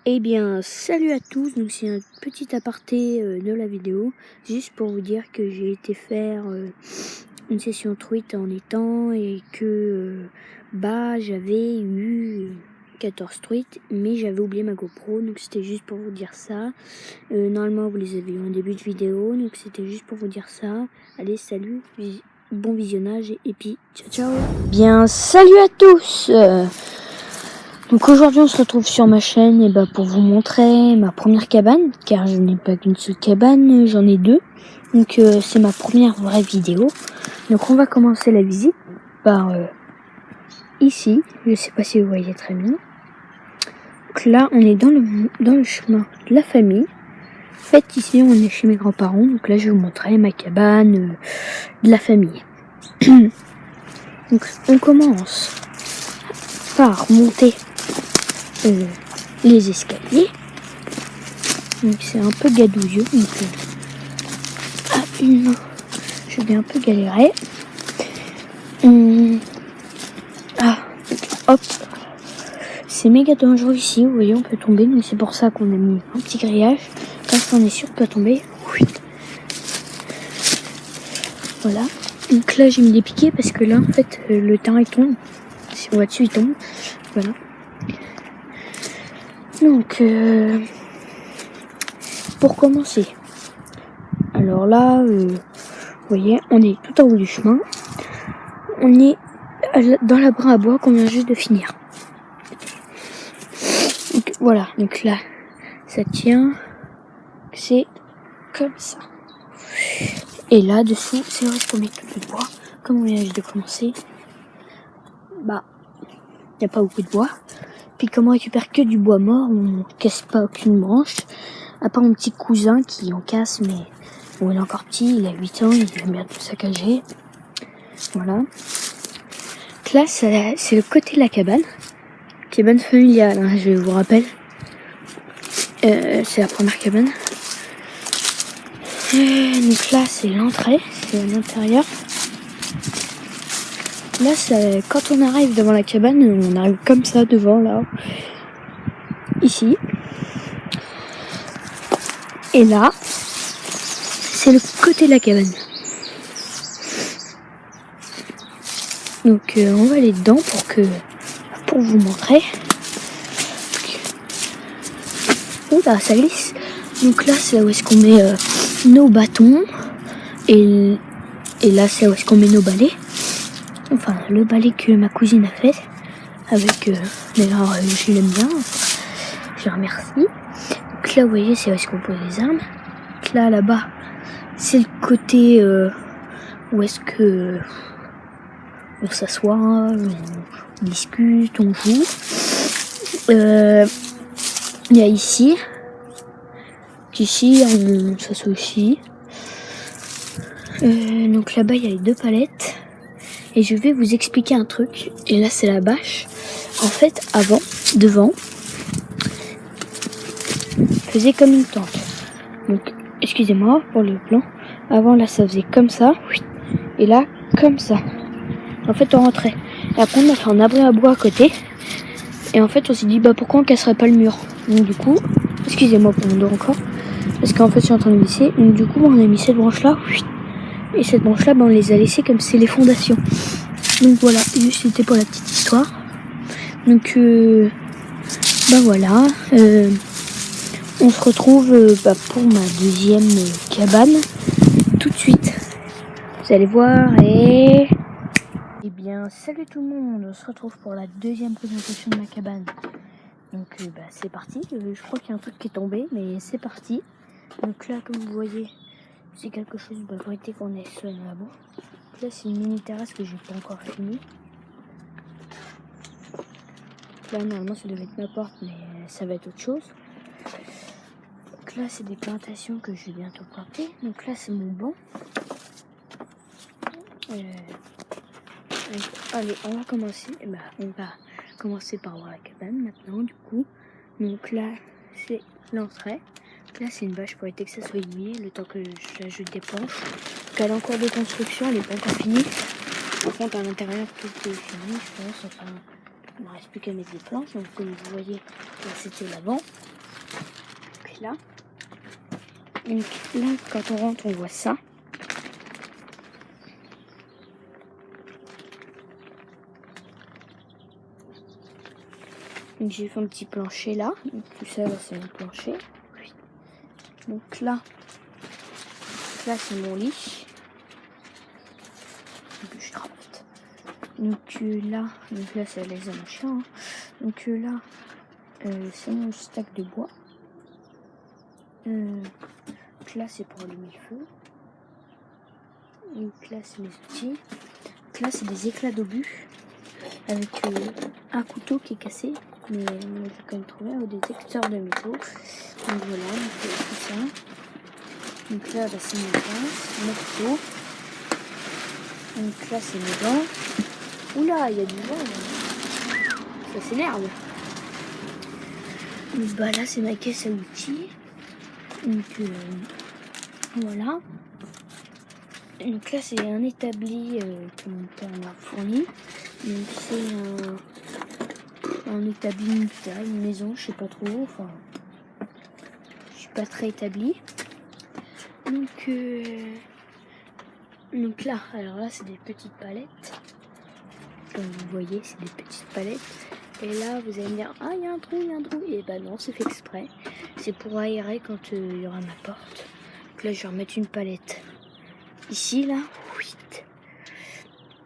Eh bien, salut à tous, donc c'est un petit aparté de la vidéo, juste pour vous dire que j'ai été faire une session truite en étang et que j'avais eu 14 truites, mais j'avais oublié ma GoPro, donc c'était juste pour vous dire ça. Normalement vous les avez eu en début de vidéo, donc c'était juste pour vous dire ça. Allez, salut, bon visionnage et puis ciao ciao. Bien, salut à tous. Donc aujourd'hui on se retrouve sur ma chaîne pour vous montrer ma première cabane, car je n'ai pas qu'une seule cabane, j'en ai deux. Donc c'est ma première vraie vidéo. Donc on va commencer la visite par ici, je sais pas si vous voyez très bien. Donc là on est dans le chemin de la famille. En fait ici on est chez mes grands-parents, donc là je vais vous montrer ma cabane de la famille. Donc on commence par monter les escaliers. Donc c'est un peu gadouilleux, donc une main, je vais un peu galérer. Hop, c'est méga dangereux ici, vous voyez, on peut tomber, donc c'est pour ça qu'on a mis un petit grillage, comme ça on est sûr de pas tomber. Voilà, donc là j'ai mis des piquets parce que là en fait le terrain il tombe, si on va dessus il tombe, voilà. Donc pour commencer, alors là, vous voyez, on est tout en haut du chemin, on est dans la brin à bois qu'on vient juste de finir. Donc, voilà, donc là, ça tient, c'est comme ça. Et là, dessous, c'est vrai qu'on met tout le bois, comme on vient juste de commencer. Il n'y a pas beaucoup de bois. Puis comme on récupère que du bois mort, on casse pas aucune branche. À part mon petit cousin qui en casse, mais bon, il est encore petit, il a 8 ans, il aime bien tout saccager. Voilà. Donc là, c'est le côté de la cabane. Cabane familiale, hein, je vous rappelle. C'est la première cabane. Donc là, c'est l'entrée, c'est à l'intérieur. Là, quand on arrive devant la cabane, on arrive comme ça devant, là, ici. Et là, c'est le côté de la cabane. Donc, on va aller dedans pour vous montrer. Oula, ça glisse. Donc là, c'est où est-ce qu'on met nos bâtons. Et là, c'est où est-ce qu'on met nos balais. Enfin, le balai que ma cousine a fait. Avec, d'ailleurs, je l'aime bien. Je la remercie. Donc là, vous voyez, c'est où est-ce qu'on pose les armes. Donc là, là-bas, c'est le côté où est-ce que on s'assoit, on discute, on joue. Il y a ici. Ici, on s'assoit aussi. Donc là-bas, il y a les deux palettes. Et je vais vous expliquer un truc. Et là, c'est la bâche. En fait, avant, devant, faisait comme une tente. Donc, excusez-moi pour le plan. Avant, là, ça faisait comme ça. Et là, comme ça. En fait, on rentrait. Et après, on a fait un abri à bois à côté. Et en fait, on s'est dit, pourquoi on casserait pas le mur? Donc, du coup, excusez-moi pour mon dos encore. Parce qu'en fait, je suis en train de glisser. Donc, du coup, on a mis cette branche-là. Et cette branche-là, on les a laissées comme c'est les fondations. Donc, voilà. Juste, c'était pour la petite histoire. Donc, voilà. On se retrouve pour ma deuxième cabane tout de suite. Vous allez voir et... Eh bien, salut tout le monde, on se retrouve pour la deuxième présentation de ma cabane. Donc c'est parti, je crois qu'il y a un truc qui est tombé, mais c'est parti. Donc là, comme vous voyez, c'est quelque chose de vérité qu'on est sur là-bas. Là, c'est une mini terrasse que j'ai pas encore fini. Là, normalement, ça devait être ma porte, mais ça va être autre chose. Donc là, c'est des plantations que je vais bientôt planter. Donc là, c'est mon banc. Allez, on va commencer. On va commencer par voir la cabane maintenant, du coup. Donc là, c'est l'entrée. Là, c'est une bâche pour éviter que ça soit élimé le temps que j'ajoute des planches. Donc, elle a encore de construction, elle n'est pas encore finie. Par contre, à l'intérieur, tout est fini, je pense. Enfin, il ne reste plus qu'à mettre des planches. Donc, comme vous voyez, là, c'était l'avant. là. Donc là, quand on rentre, on voit ça. Donc j'ai fait un petit plancher là. Donc tout ça, là, c'est mon plancher. Donc là c'est mon lit. Donc je craft. Donc là c'est les machins. Hein. Donc là, c'est mon stack de bois. Donc là c'est pour allumer le feu. Donc là c'est mes outils. Donc là c'est des éclats d'obus avec un couteau qui est cassé, mais j'ai quand même trouvé des détecteurs de métaux. Donc voilà, donc tout ça. Donc là bah, c'est mes pinces, mon couteau. Donc là c'est mes dents. Oula, il y a du vent. Ça s'énerve. Donc bah là c'est ma caisse à outils. Donc voilà. Donc là c'est un établi que mon père m'a fourni. Donc c'est un établi militaire, une maison, je sais pas trop. Enfin, je suis pas très établi. Donc là, alors là c'est des petites palettes. Comme vous voyez, c'est des petites palettes. Et là, vous allez me dire, ah, il y a un trou. Et bah non, c'est fait exprès. C'est pour aérer quand il y aura ma porte. Donc là, je vais remettre une palette ici, là.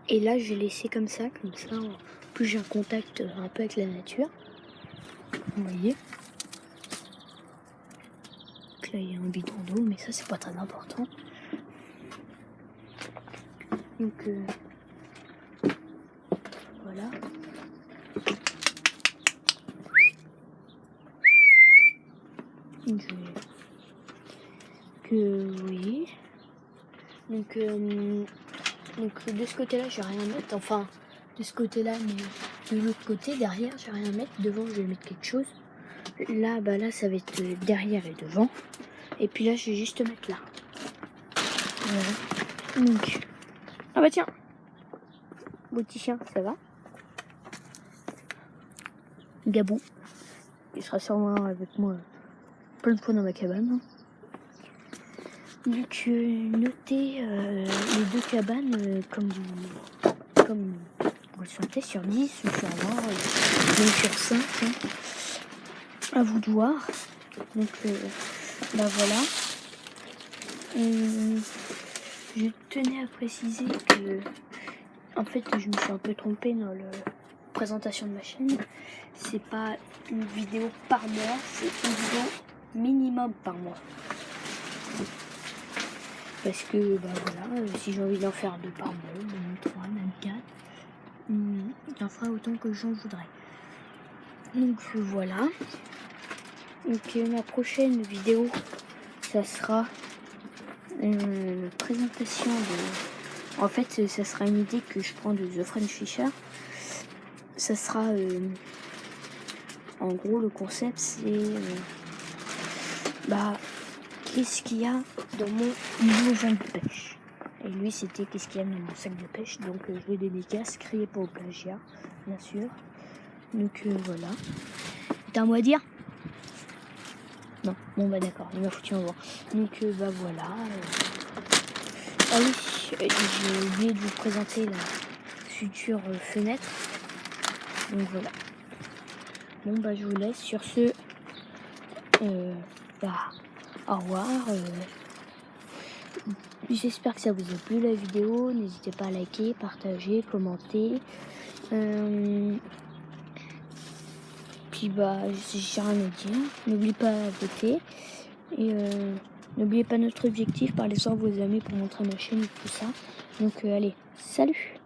Et là, je vais laisser comme ça. En plus, j'ai un contact un peu avec la nature. Vous voyez. Donc là, il y a un bidon d'eau, mais ça, c'est pas très important. Donc, voilà. Oui. Donc de ce côté-là, je vais rien mettre. Enfin, de ce côté-là, mais de l'autre côté, derrière, je vais rien mettre. Devant, je vais mettre quelque chose. Là, bah là, ça va être derrière et devant. Et puis là, je vais juste mettre là. Voilà. Donc, ah bah tiens, mon petit chien, ça va? Gabou, il sera sûrement avec moi plein de fois dans ma cabane. Donc notez les deux cabanes comme vous le sentez sur 10 ou sur 20, même sur 5. Hein. À vous de voir. Donc bah voilà. Je tenais à préciser que en fait je me suis un peu trompée dans la présentation de ma chaîne. C'est pas une vidéo par mois, c'est une vidéo minimum par mois. Parce que bah voilà, si j'ai envie d'en faire 2 par mois, même 3, même 4, j'en ferai autant que j'en voudrais. Donc voilà. Donc ma prochaine vidéo, ça sera une présentation de... En fait, ça sera une idée que je prends de The French Fisher. Ça sera... en gros, le concept, c'est... qu'est-ce qu'il y a dans mon nouveau sac de pêche? Et lui, c'était qu'est-ce qu'il y a dans mon sac de pêche. Donc, je lui dédicace, crié pas au plagiat, bien sûr. Donc, voilà. T'as un mot à dire? Non, bon, bah d'accord, il m'a foutu en voir. Donc, bah voilà. Ah oui, j'ai oublié de vous présenter la future fenêtre. Donc, voilà. Bon, bah, je vous laisse sur ce. Au revoir. J'espère que ça vous a plu la vidéo. N'hésitez pas à liker, partager, commenter. Puis bah, j'ai rien à dire. N'oubliez pas à voter. Et n'oubliez pas notre objectif. Parlez-en à vos amis pour montrer ma chaîne et tout ça. Donc allez, salut!